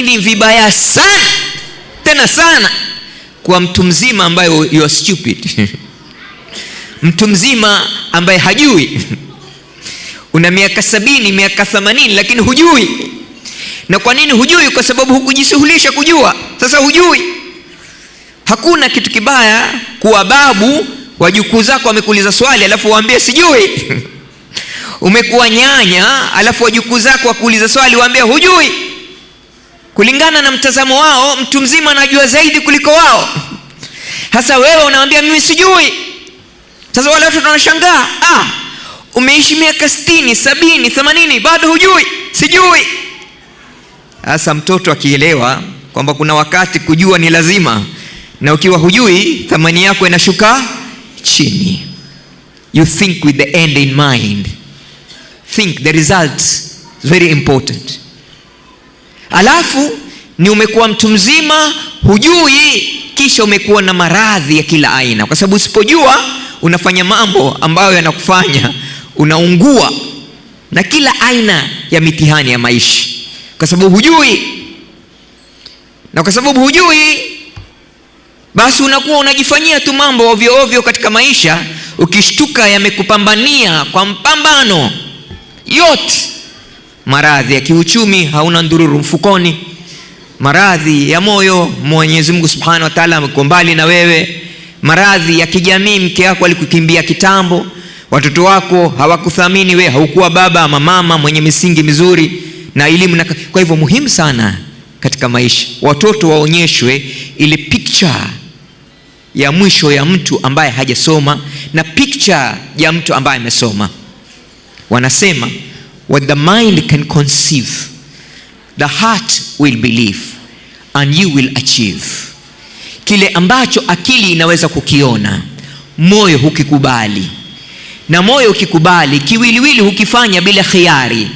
Ni vibaya sana tena sana kwa mtu mzima ambaye you are stupid. Mtu mzima ambaye hajui. Una miaka 70, miaka 80 lakini hujui. Na kwa nini hujui? Kwa sababu hukujishughulisha kujua. Sasa hujui. Hakuna kitu kibaya kuwa babu wajukuu zako wamekuuliza swali alafu waambie sijui. Umekuwa nyanya alafu wajukuu zako wakuuliza swali waambie hujui. Kulingana na mtazamo wao, mtu mzima anajua zaidi kuliko wao. Hasa wewe unawaambia mimi sijui. Sasa wale watu wanashangaa, umeishi miaka 60, 70, 80 bado hujui, sijui. Hasa mtoto akielewa kwamba kuna wakati kujua ni lazima, na ukiwa hujui thamani yako inashuka chini. You think with the end in mind. Think the results is very important. Alafu ni umekuwa mtu mzima hujui, kisha umekuwa na maradhi ya kila aina, kwa sababu usipojua unafanya mambo ambayo yanakufanya unaungua na kila aina ya mitihani ya maisha, kwa sababu hujui. Na kwa sababu hujui, basi unakuwa unajifanyia tu mambo ovyo ovyo katika maisha, ukishtuka yamekupambania kwa mpambano yote. Maradhi ya kiuchumi, hauna ndururu mfukoni. Maradhi ya moyo, Mwenyezi Mungu Subhanahu wa Ta'ala amekuwa mbali na wewe. Maradhi ya kijamii, mke wako alikukimbia kitambo, watoto wako hawakuthamini wewe, haukuwa baba ama mama mwenye misingi mizuri na elimu. Kwa hivyo muhimu sana katika maisha watoto waonyeshwe ile picture ya mwisho ya mtu ambaye hajasoma na picture ya mtu ambaye amesoma. Wanasema what the mind can conceive, the heart will believe and you will achieve. Kile ambacho akili inaweza kukiona, moyo hukikubali. Na moyo ukikubali, kiwiliwili hukifanya bila khiari.